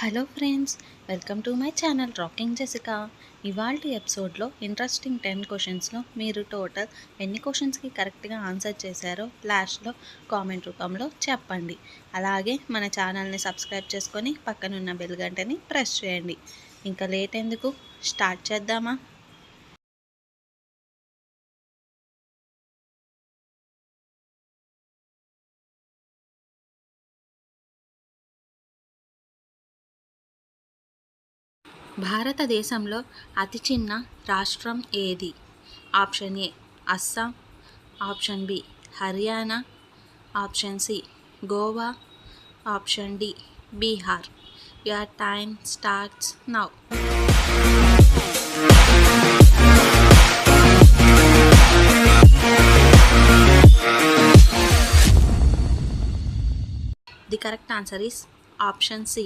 Hello friends, welcome to my channel rocking Jessica. ఇవాల్టి ఎపిసోడ్లో interesting 10 క్వశ్చన్స్లో మీరు టోటల్ ఎన్ని క్వశ్చన్స్కి కరెక్ట్గా ఆన్సర్ చేశారో లాస్ట్లో కామెంట్ రూపంలో చెప్పండి. అలాగే మన ఛానల్ని సబ్స్క్రైబ్ చేసుకొని పక్కనున్న బెల్ గంటని ప్రెస్ చేయండి. ఇంకా లేట్ ఎందుకు, స్టార్ట్ చేద్దామా? భారతదేశంలో అతి చిన్న రాష్ట్రం ఏది? Option A Assam, option B Haryana, option C Goa, option D Bihar. Your time starts now. The correct answer is option C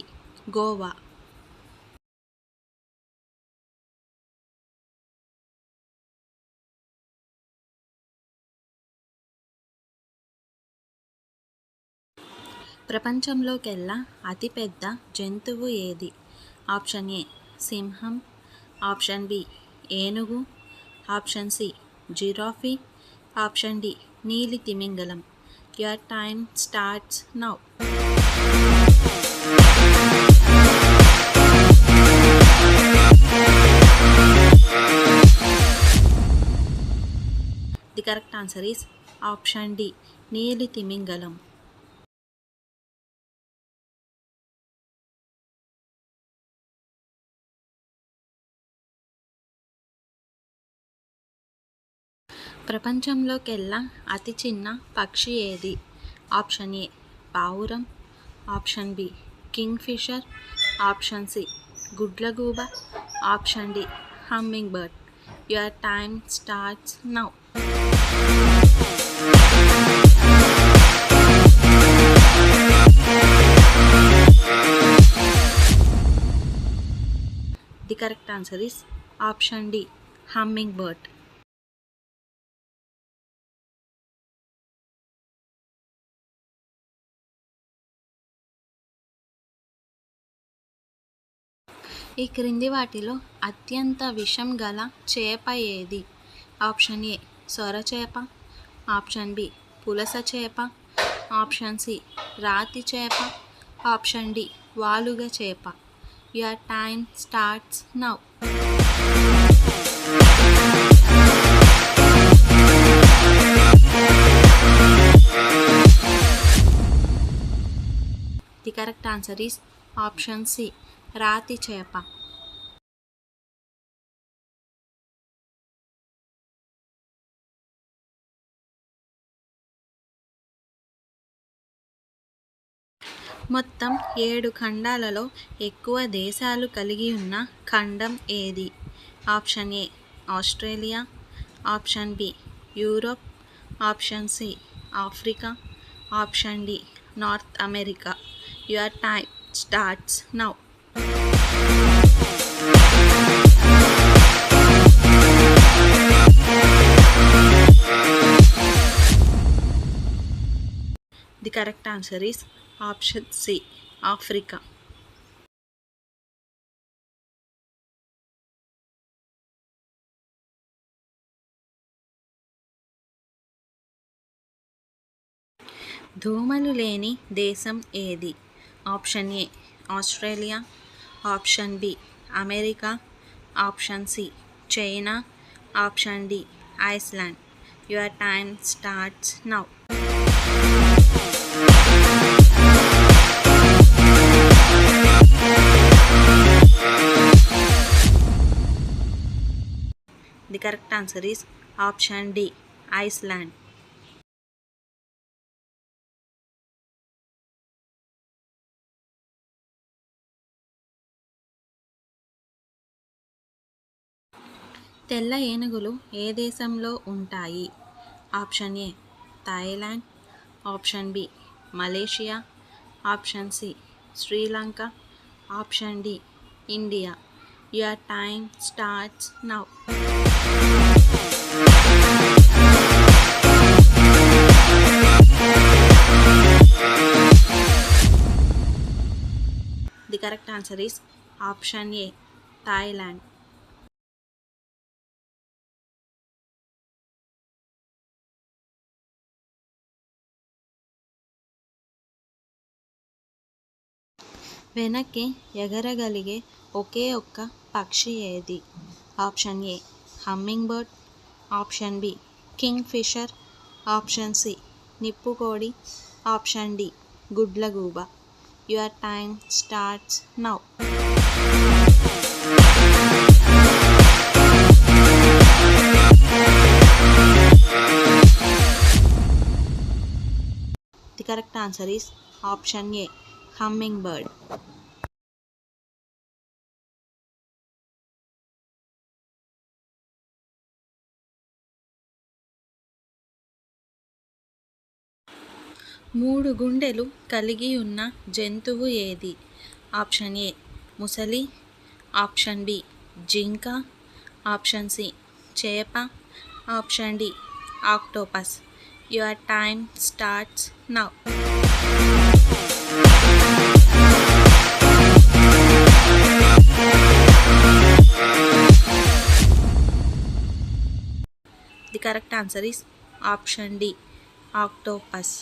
Goa. ప్రపంచంలోకెల్లా అతిపెద్ద జంతువు ఏది? ఆప్షన్ ఏ సింహం, ఆప్షన్ బి ఏనుగు, option C giraffe, option D నీలి తిమింగలం. Your time starts now. The correct answer is option D నీలి తిమింగలం. ప్రపంచంలోకెల్లా అతి చిన్న పక్షి ఏది? ఆప్షన్ ఏ పావురం, option B kingfisher, option C గుడ్లగూబ, option D hummingbird. Your time starts now. The correct answer is option D hummingbird. ఈ క్రింది వాటిలో అత్యంత విషం గల చేప ఏది? ఆప్షన్ ఏ సొరచేప, ఆప్షన్ బి పులస చేప, ఆప్షన్ సి రాతి చేప, ఆప్షన్ డి వాలుగ చేప. Your time starts now. The correct answer is option C రాతి చేప. మొత్తం 7 ఖండాలలో ఎక్కువ దేశాలు కలిగి ఉన్న ఖండం ఏది? Option A Australia, option B Europe, option C Africa, option D North America. Your time starts now. The correct answer is option C Africa. దోమలు లేని దేశం ఏది? Option A Australia, option B America, option C China, option D Iceland. Your time starts now. The correct answer is option D Iceland. తెల్ల ఏనుగులు ఏ దేశంలో ఉంటాయి? Option A Thailand, option B Malaysia, option C Sri Lanka, option D India. Your time starts now. The correct answer is option A Thailand. వెనక్కి ఎగరగలిగే ఒకే ఒక్క పక్షి ఏది? Option A hummingbird, option B kingfisher, option C నిప్పుకోడి, option D గుడ్లగూబ. Your time starts now. The correct answer is option A hummingbird. మూడు గుండెలు కలిగి ఉన్న జంతువు ఏది? ఆప్షన్ ఏ ముసలి, ఆప్షన్ బి జింక, ఆప్షన్ సి చేప, option D octopus. Your time starts now. The correct answer is option D octopus.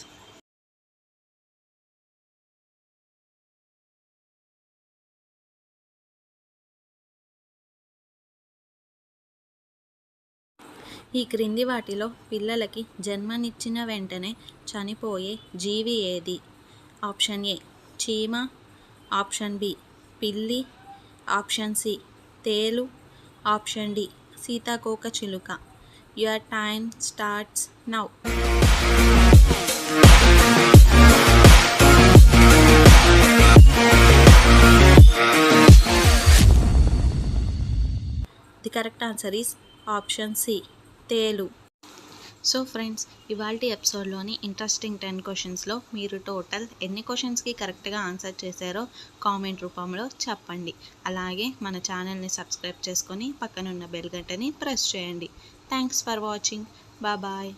ఈ క్రింది వాటిలో పిల్లలకి జన్మనిచ్చిన వెంటనే చనిపోయే జీవి ఏది? ఆప్షన్ ఏ చీమ, ఆప్షన్ బి పిల్లి, ఆప్షన్ సి తేలు, ఆప్షన్ డి సీతాకోకచిలుక. Your time starts now. The correct answer is option C తేలు. సో ఫ్రెండ్స్, ఇవాల్టి ఎపిసోడ్లోని ఇంట్రెస్టింగ్ 10 క్వశ్చన్స్లో మీరు టోటల్ ఎన్ని క్వశ్చన్స్కి కరెక్ట్గా ఆన్సర్ చేశారో కామెంట్ రూపంలో చెప్పండి. అలాగే మన ఛానల్ని సబ్స్క్రైబ్ చేసుకొని పక్కనున్న బెల్ గంటని ప్రెస్ చేయండి. Thanks for watching. బాయ్.